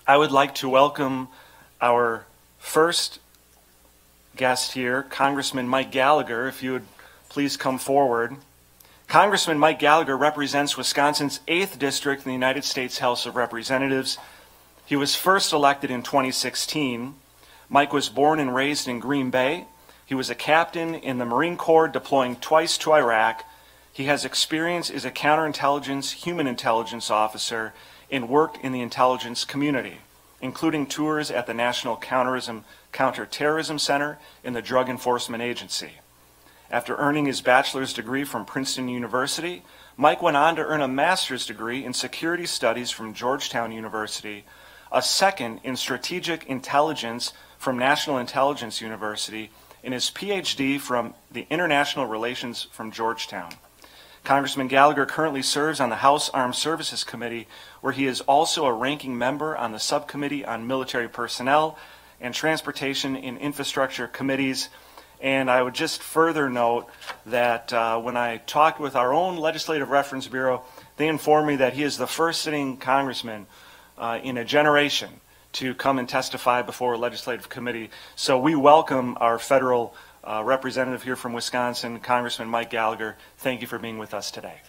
I would like to welcome our first guest here, Congressman Mike Gallagher, if you would please come forward. Congressman Mike Gallagher represents Wisconsin's 8th District in the United States House of Representatives. He was first elected in 2016. Mike was born and raised in Green Bay. He was a captain in the Marine Corps, deploying twice to Iraq. He has experience as a counterintelligence, human intelligence officer and worked in the intelligence community, including tours at the National Counterterrorism Center and the Drug Enforcement Agency. After earning his bachelor's degree from Princeton University, Mike went on to earn a master's degree in security studies from Georgetown University, a second in strategic intelligence from National Intelligence University, and his PhD from the International Relations from Georgetown. Congressman Gallagher currently serves on the House Armed Services Committee, where he is also a ranking member on the Subcommittee on Military Personnel and Transportation and Infrastructure Committees. And I would just further note that when I talked with our own Legislative Reference Bureau, they informed me that he is the first sitting congressman in a generation to come and testify before a legislative committee. So we welcome our federal representative here from Wisconsin, Congressman Mike Gallagher. Thank you for being with us today.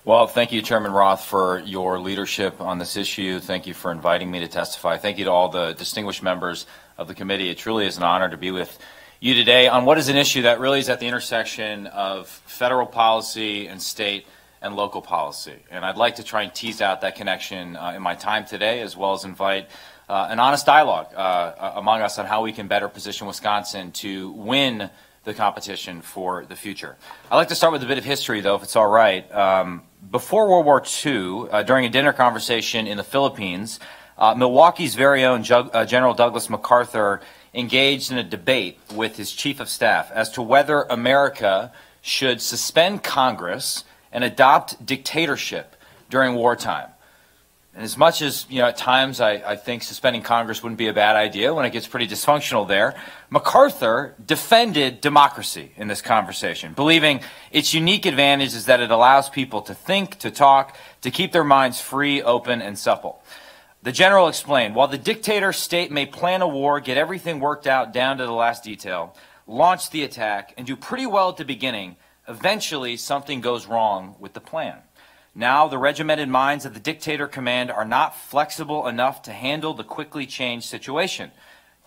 Well, thank you, Chairman Roth, for your leadership on this issue. Thank you for inviting me to testify. Thank you to all the distinguished members of the committee. It truly is an honor to be with you today on what is an issue that really is at the intersection of federal policy and state and local policy. And I'd like to try and tease out that connection in my time today, as well as invite an honest dialogue among us on how we can better position Wisconsin to win the competition for the future. I'd like to start with a bit of history, though, if it's all right. Before World War II, during a dinner conversation in the Philippines, Milwaukee's very own General Douglas MacArthur engaged in a debate with his chief of staff as to whether America should suspend Congress and adopt dictatorship during wartime. And as much as, at times I think suspending Congress wouldn't be a bad idea when it gets pretty dysfunctional there, MacArthur defended democracy in this conversation, believing its unique advantage is that it allows people to think, to talk, to keep their minds free, open, and supple. The general explained, while the dictator state may plan a war, get everything worked out down to the last detail, launch the attack, and do pretty well at the beginning, eventually something goes wrong with the plan. Now, the regimented minds of the dictator command are not flexible enough to handle the quickly changed situation.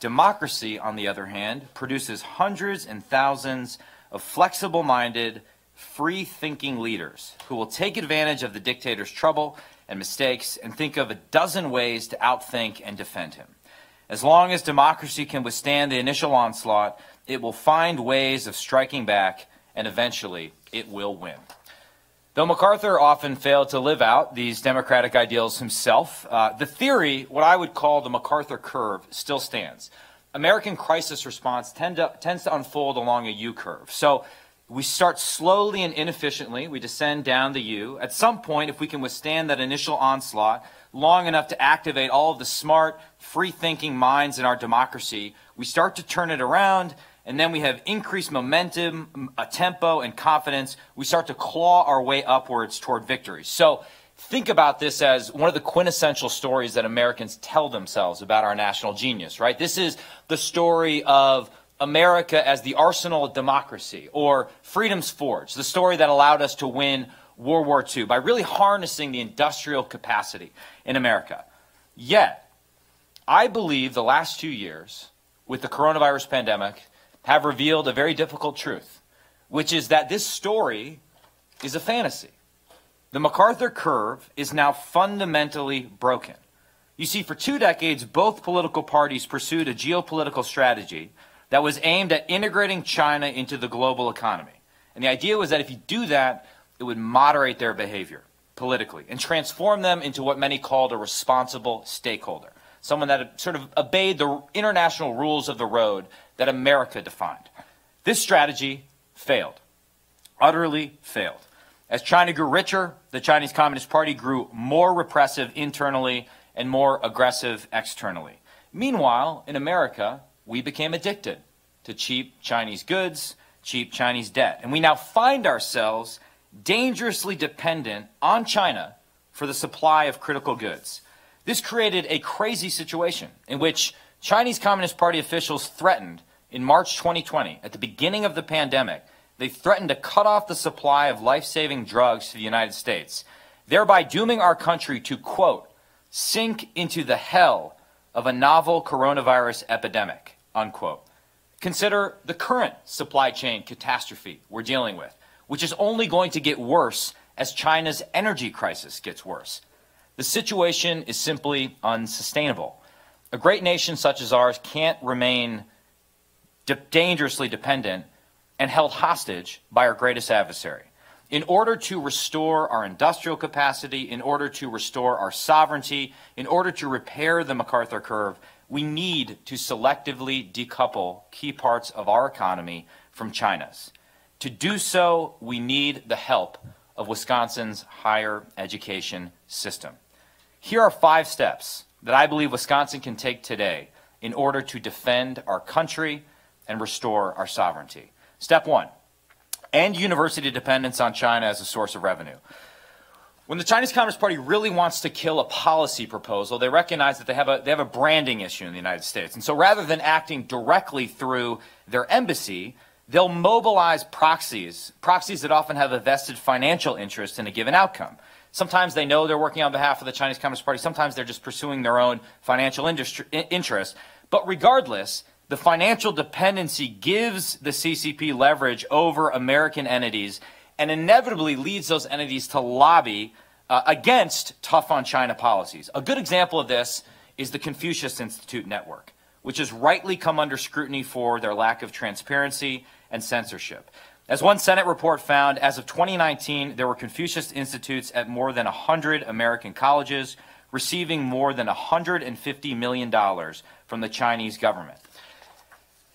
Democracy, on the other hand, produces hundreds and thousands of flexible-minded, free-thinking leaders who will take advantage of the dictator's trouble and mistakes and think of a dozen ways to outthink and defend him. As long as democracy can withstand the initial onslaught, it will find ways of striking back, and eventually it will win. Though MacArthur often failed to live out these democratic ideals himself, the theory, what I would call the MacArthur curve, still stands. American crisis response tends to unfold along a U-curve. So we start slowly and inefficiently. We descend down the U. At some point, if we can withstand that initial onslaught long enough to activate all of the smart, free-thinking minds in our democracy, we start to turn it around, and then we have increased momentum, tempo, and confidence. We start to claw our way upwards toward victory. So think about this as one of the quintessential stories that Americans tell themselves about our national genius, right? This is the story of America as the arsenal of democracy, or freedom's forge, the story that allowed us to win World War II by really harnessing the industrial capacity in America. Yet, I believe the last 2 years with the coronavirus pandemic have revealed a very difficult truth, which is that this story is a fantasy. The MacArthur curve is now fundamentally broken. You see, for 2 decades, both political parties pursued a geopolitical strategy that was aimed at integrating China into the global economy. And the idea was that if you do that, it would moderate their behavior politically and transform them into what many called a responsible stakeholder, someone that sort of obeyed the international rules of the road that America defined. This strategy failed, utterly failed. As China grew richer, the Chinese Communist Party grew more repressive internally and more aggressive externally. Meanwhile, in America, we became addicted to cheap Chinese goods, cheap Chinese debt. And we now find ourselves dangerously dependent on China for the supply of critical goods. This created a crazy situation in which Chinese Communist Party officials threatened in March 2020, at the beginning of the pandemic, they threatened to cut off the supply of life-saving drugs to the United States, thereby dooming our country to, quote, sink into the hell of a novel coronavirus epidemic, unquote. Consider the current supply chain catastrophe we're dealing with, which is only going to get worse as China's energy crisis gets worse. The situation is simply unsustainable. A great nation such as ours can't remain dangerously dependent and held hostage by our greatest adversary. In order to restore our industrial capacity, in order to restore our sovereignty, in order to repair the MacArthur curve, we need to selectively decouple key parts of our economy from China's. To do so, we need the help of Wisconsin's higher education system. Here are 5 steps that I believe Wisconsin can take today in order to defend our country and restore our sovereignty. Step 1, end university dependence on China as a source of revenue. When the Chinese Communist Party really wants to kill a policy proposal, they recognize that they have a branding issue in the United States. And so rather than acting directly through their embassy, they'll mobilize proxies that often have a vested financial interest in a given outcome. Sometimes they know they're working on behalf of the Chinese Communist Party. Sometimes they're just pursuing their own financial interest. But regardless, the financial dependency gives the CCP leverage over American entities and inevitably leads those entities to lobby against tough on China policies. A good example of this is the Confucius Institute network, which has rightly come under scrutiny for their lack of transparency and censorship. As one Senate report found, as of 2019, there were Confucius Institutes at more than 100 American colleges, receiving more than $150 million from the Chinese government.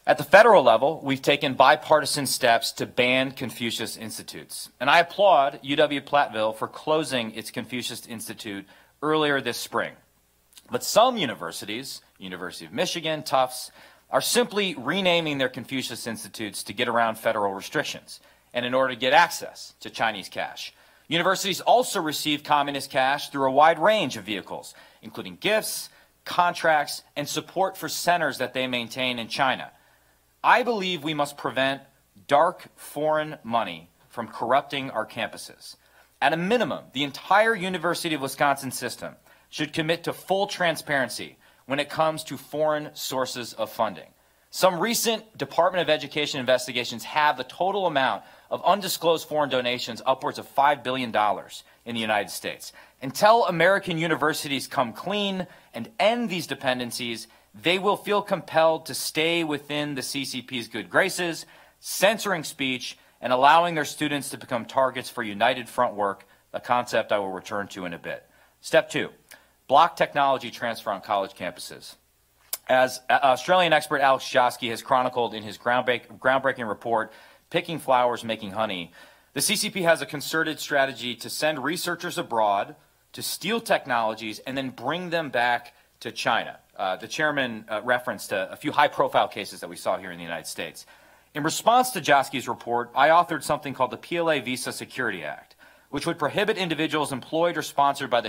At the federal level, we've taken bipartisan steps to ban Confucius Institutes. And I applaud UW-Platteville for closing its Confucius Institute earlier this spring. But some universities, University of Michigan, Tufts, are simply renaming their Confucius Institutes to get around federal restrictions and in order to get access to Chinese cash. Universities also receive communist cash through a wide range of vehicles, including gifts, contracts, and support for centers that they maintain in China. I believe we must prevent dark foreign money from corrupting our campuses. At a minimum, the entire University of Wisconsin system should commit to full transparency when it comes to foreign sources of funding. Some recent Department of Education investigations have the total amount of undisclosed foreign donations upwards of $5 billion in the United States. Until American universities come clean and end these dependencies, they will feel compelled to stay within the CCP's good graces, censoring speech, and allowing their students to become targets for United Front work, a concept I will return to in a bit. Step 2, block technology transfer on college campuses. As Australian expert Alex Josky has chronicled in his groundbreaking report, Picking Flowers, Making Honey, the CCP has a concerted strategy to send researchers abroad to steal technologies and then bring them back to China. The chairman referenced a few high-profile cases that we saw here in the United States. In response to Josky's report, I authored something called the PLA Visa Security Act, which would prohibit individuals employed or sponsored by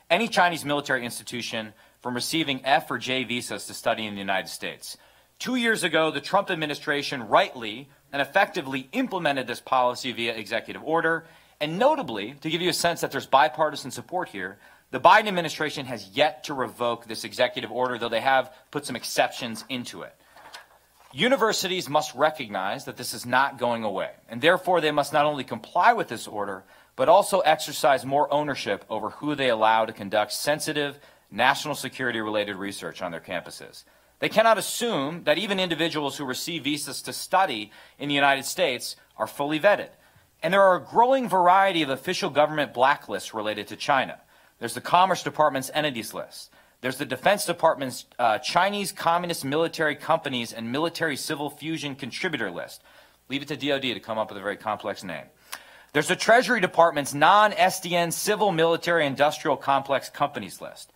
any Chinese military institution from receiving F or J visas to study in the United States. 2 years ago, the Trump administration rightly and effectively implemented this policy via executive order. And notably, to give you a sense that there's bipartisan support here, the Biden administration has yet to revoke this executive order, though they have put some exceptions into it. Universities must recognize that this is not going away, and therefore they must not only comply with this order, but also exercise more ownership over who they allow to conduct sensitive, national security-related research on their campuses. They cannot assume that even individuals who receive visas to study in the United States are fully vetted. And there are a growing variety of official government blacklists related to China. There's the Commerce Department's entities list. There's the Defense Department's Chinese Communist military companies and military civil fusion contributor list. Leave it to DoD to come up with a very complex name. There's the Treasury Department's non-SDN civil military industrial complex companies list.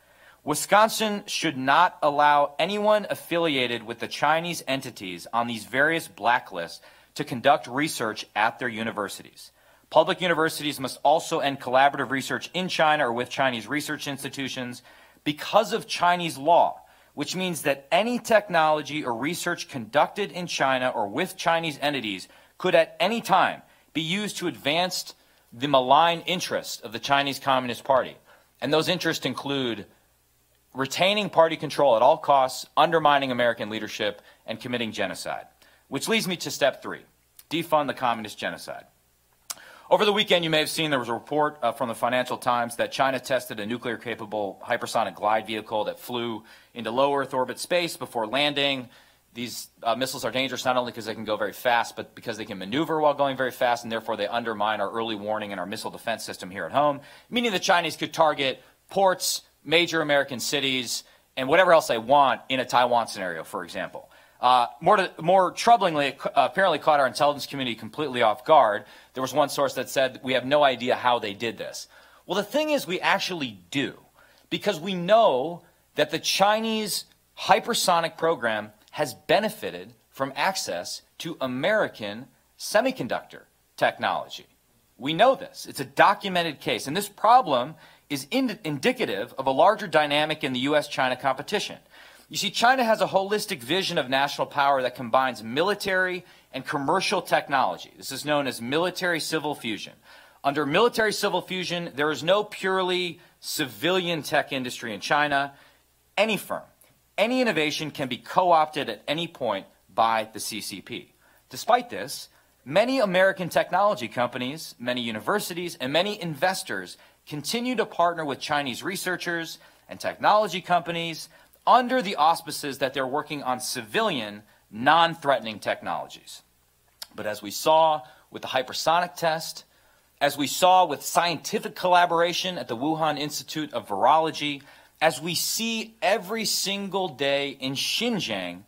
Wisconsin should not allow anyone affiliated with the Chinese entities on these various blacklists to conduct research at their universities. Public universities must also end collaborative research in China or with Chinese research institutions, because of Chinese law, which means that any technology or research conducted in China or with Chinese entities could at any time be used to advance the malign interests of the Chinese Communist Party. And those interests include retaining party control at all costs, undermining American leadership, and committing genocide. Which leads me to step 3, defund the communist genocide. Over the weekend, you may have seen there was a report from the Financial Times that China tested a nuclear-capable hypersonic glide vehicle that flew into low Earth orbit space before landing. These missiles are dangerous not only because they can go very fast, but because they can maneuver while going very fast, and therefore they undermine our early warning and our missile defense system here at home, meaning the Chinese could target ports, major American cities, and whatever else they want in a Taiwan scenario, for example. More troublingly, it apparently caught our intelligence community completely off guard. There was one source that said we have no idea how they did this. Well, the thing is we actually do, because we know that the Chinese hypersonic program has benefited from access to American semiconductor technology. We know this. It's a documented case. And this problem is indicative of a larger dynamic in the U.S.-China competition. You see, China has a holistic vision of national power that combines military and commercial technology. This is known as military-civil fusion. Under military-civil fusion, there is no purely civilian tech industry in China. Any firm, any innovation can be co-opted at any point by the CCP. Despite this, many American technology companies, many universities, and many investors continue to partner with Chinese researchers and technology companies under the auspices that they're working on civilian, non-threatening technologies. But as we saw with the hypersonic test, as we saw with scientific collaboration at the Wuhan Institute of Virology, as we see every single day in Xinjiang,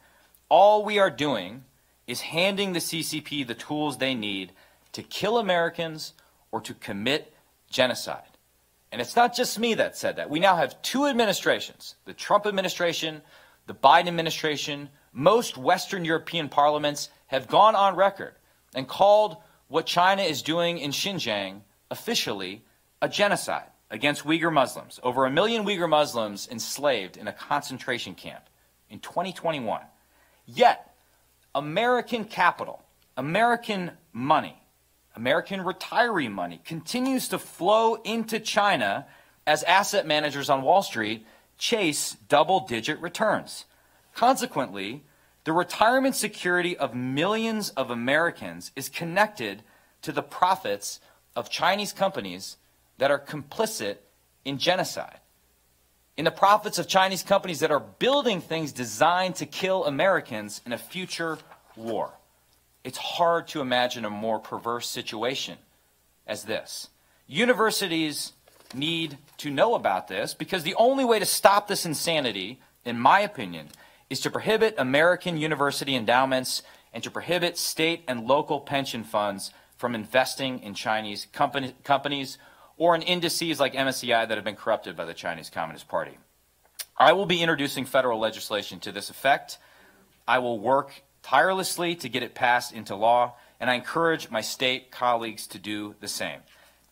all we are doing is handing the CCP the tools they need to kill Americans or to commit genocide. And it's not just me that said that. We now have 2 administrations, the Trump administration, the Biden administration. Most Western European parliaments have gone on record and called what China is doing in Xinjiang officially a genocide against Uyghur Muslims. Over 1 million Uyghur Muslims enslaved in a concentration camp in 2021. Yet, American capital, American money, American retiree money continues to flow into China as asset managers on Wall Street chase double-digit returns. Consequently, the retirement security of millions of Americans is connected to the profits of Chinese companies that are complicit in genocide, in the profits of Chinese companies that are building things designed to kill Americans in a future war. It's hard to imagine a more perverse situation as this. Universities need to know about this because the only way to stop this insanity, in my opinion, is to prohibit American university endowments and to prohibit state and local pension funds from investing in Chinese companies or in indices like MSCI that have been corrupted by the Chinese Communist Party. I will be introducing federal legislation to this effect. I will work tirelessly to get it passed into law, and I encourage my state colleagues to do the same.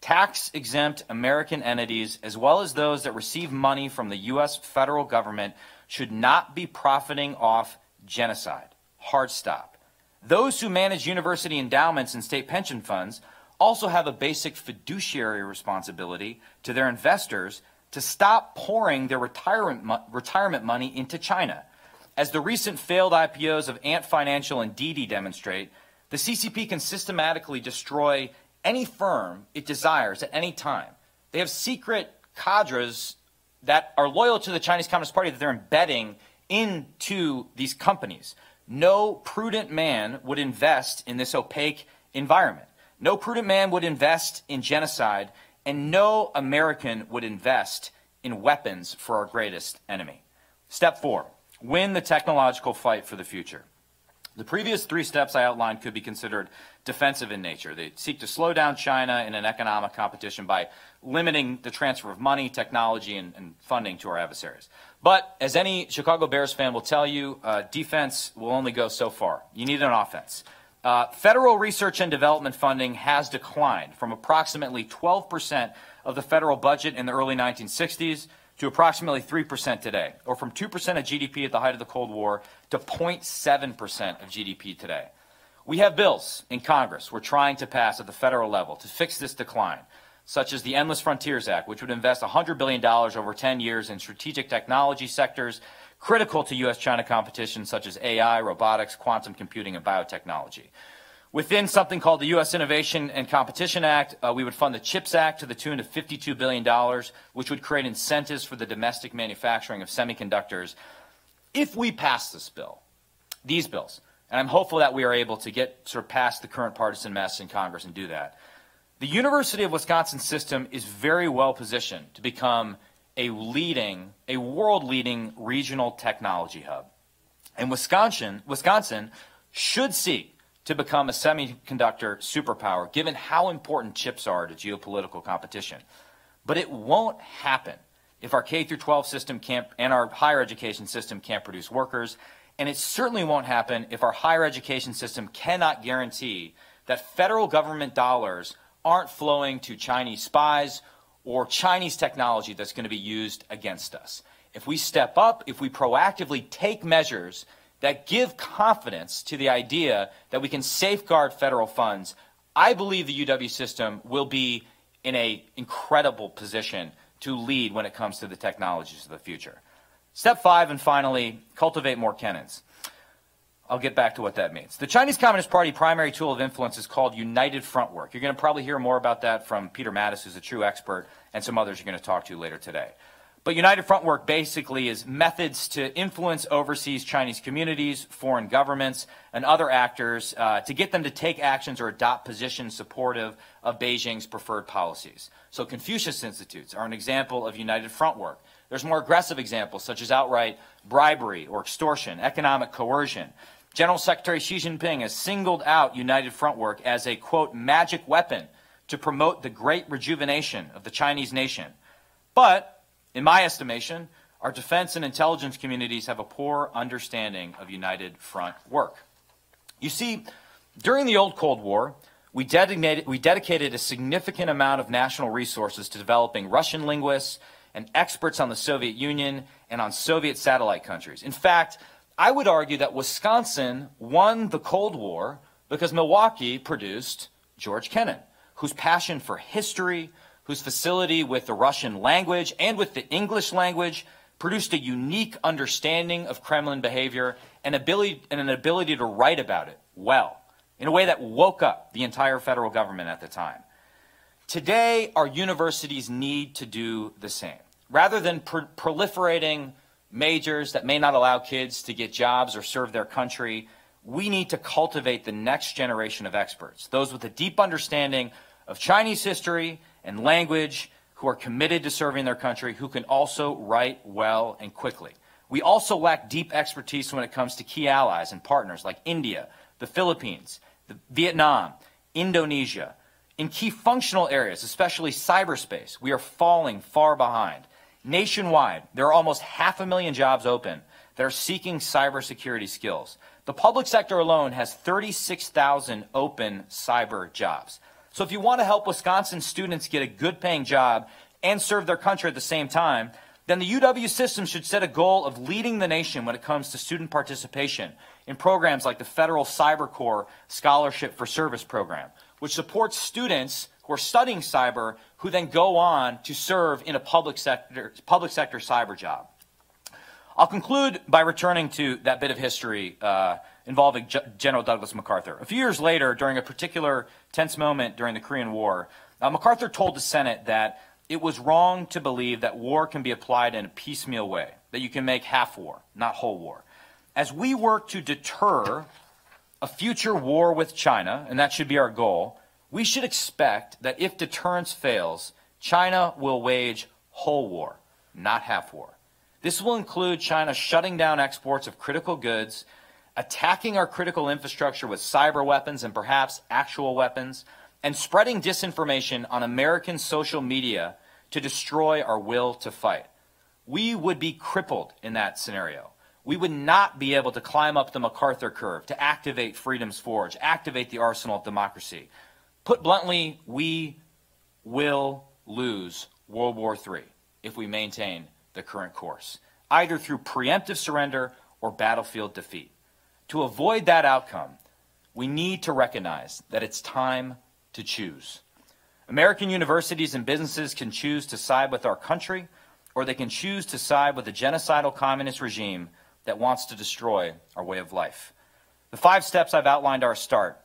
Tax-exempt American entities, as well as those that receive money from the U.S. federal government, should not be profiting off genocide. Hard stop. Those who manage university endowments and state pension funds also have a basic fiduciary responsibility to their investors to stop pouring their retirement money into China. As the recent failed IPOs of Ant Financial and Didi demonstrate, the CCP can systematically destroy any firm it desires at any time. They have secret cadres that are loyal to the Chinese Communist Party that they're embedding into these companies. No prudent man would invest in this opaque environment. No prudent man would invest in genocide, and no American would invest in weapons for our greatest enemy. Step 4. Win the technological fight for the future. The previous 3 steps I outlined could be considered defensive in nature. They seek to slow down China in an economic competition by limiting the transfer of money, technology, and funding to our adversaries. But as any Chicago Bears fan will tell you, defense will only go so far. You need an offense. Federal research and development funding has declined from approximately 12% of the federal budget in the early 1960s to approximately 3% today, or from 2% of GDP at the height of the Cold War to 0.7% of GDP today. We have bills in Congress we're trying to pass at the federal level to fix this decline, such as the Endless Frontiers Act, which would invest $100 billion over 10 years in strategic technology sectors critical to U.S.-China competition, such as AI, robotics, quantum computing, and biotechnology. Within something called the U.S. Innovation and Competition Act, we would fund the CHIPS Act to the tune of $52 billion, which would create incentives for the domestic manufacturing of semiconductors. If we pass this bill, these bills, and I'm hopeful that we are able to get sort of past the current partisan mess in Congress and do that, the University of Wisconsin system is very well positioned to become a world-leading regional technology hub. And Wisconsin should seek to become a semiconductor superpower, given how important chips are to geopolitical competition. But it won't happen if our K-12 system can't, and our higher education system can't produce workers, and it certainly won't happen if our higher education system cannot guarantee that federal government dollars aren't flowing to Chinese spies or Chinese technology that's going to be used against us. If we step up, if we proactively take measures that give confidence to the idea that we can safeguard federal funds, I believe the UW system will be in an incredible position to lead when it comes to the technologies of the future. Step 5, and finally, cultivate more cannons. I'll get back to what that means. The Chinese Communist Party primary tool of influence is called United Front Work. You're going to probably hear more about that from Peter Mattis, who's a true expert, and some others you're going to talk to later today. But United Front Work basically is methods to influence overseas Chinese communities, foreign governments, and other actors to get them to take actions or adopt positions supportive of Beijing's preferred policies. So Confucius Institutes are an example of United Front Work. There's more aggressive examples such as outright bribery or extortion, economic coercion. General Secretary Xi Jinping has singled out United Front Work as a, quote, magic weapon to promote the great rejuvenation of the Chinese nation. But in my estimation, our defense and intelligence communities have a poor understanding of United Front Work. You see, during the old Cold War, we dedicated a significant amount of national resources to developing Russian linguists and experts on the Soviet Union and on Soviet satellite countries. In fact, I would argue that Wisconsin won the Cold War because Milwaukee produced George Kennan, whose passion for history, whose facility with the Russian language and with the English language produced a unique understanding of Kremlin behavior and an ability to write about it well, in a way that woke up the entire federal government at the time. Today, our universities need to do the same. Rather than proliferating majors that may not allow kids to get jobs or serve their country, we need to cultivate the next generation of experts, those with a deep understanding of Chinese history and language, who are committed to serving their country, who can also write well and quickly. We also lack deep expertise when it comes to key allies and partners like India, the Philippines, Vietnam, Indonesia. In key functional areas, especially cyberspace, we are falling far behind. Nationwide, there are almost 500,000 jobs open that are seeking cybersecurity skills. The public sector alone has 36,000 open cyber jobs. So if you want to help Wisconsin students get a good-paying job and serve their country at the same time, then the UW system should set a goal of leading the nation when it comes to student participation in programs like the Federal Cyber Corps Scholarship for Service program, which supports students who are studying cyber who then go on to serve in a public sector cyber job. I'll conclude by returning to that bit of history involving General Douglas MacArthur. A few years later, during a particular tense moment during the Korean War, MacArthur told the Senate that it was wrong to believe that war can be applied in a piecemeal way, that you can make half war, not whole war. As we work to deter a future war with China, and that should be our goal, we should expect that if deterrence fails, China will wage whole war, not half war. This will include China shutting down exports of critical goods, attacking our critical infrastructure with cyber weapons and perhaps actual weapons, and spreading disinformation on American social media to destroy our will to fight. We would be crippled in that scenario. We would not be able to climb up the MacArthur curve to activate Freedom's Forge, activate the arsenal of democracy. Put bluntly, we will lose World War III if we maintain the current course, either through preemptive surrender or battlefield defeat. To avoid that outcome, we need to recognize that it's time to choose. American universities and businesses can choose to side with our country, or they can choose to side with a genocidal communist regime that wants to destroy our way of life. The 5 steps I've outlined are a start,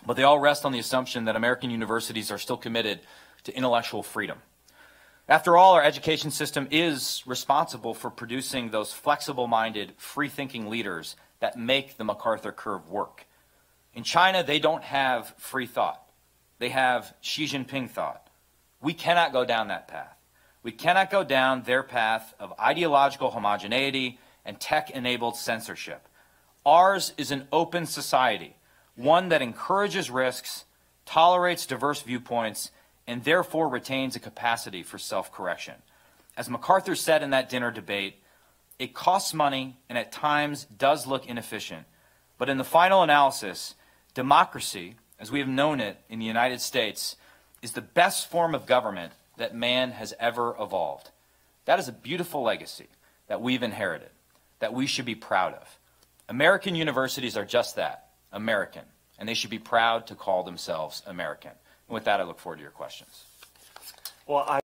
but they all rest on the assumption that American universities are still committed to intellectual freedom. After all, our education system is responsible for producing those flexible-minded, free-thinking leaders that make the MacArthur curve work. In China, they don't have free thought. They have Xi Jinping thought. We cannot go down that path. We cannot go down their path of ideological homogeneity and tech-enabled censorship. Ours is an open society, one that encourages risks, tolerates diverse viewpoints, and therefore retains a capacity for self-correction. As MacArthur said in that dinner debate, it costs money and at times does look inefficient, but in the final analysis, democracy, as we have known it in the United States, is the best form of government that man has ever evolved. That is a beautiful legacy that we've inherited, that we should be proud of. American universities are just that, American, and they should be proud to call themselves American. And with that, I look forward to your questions. Well,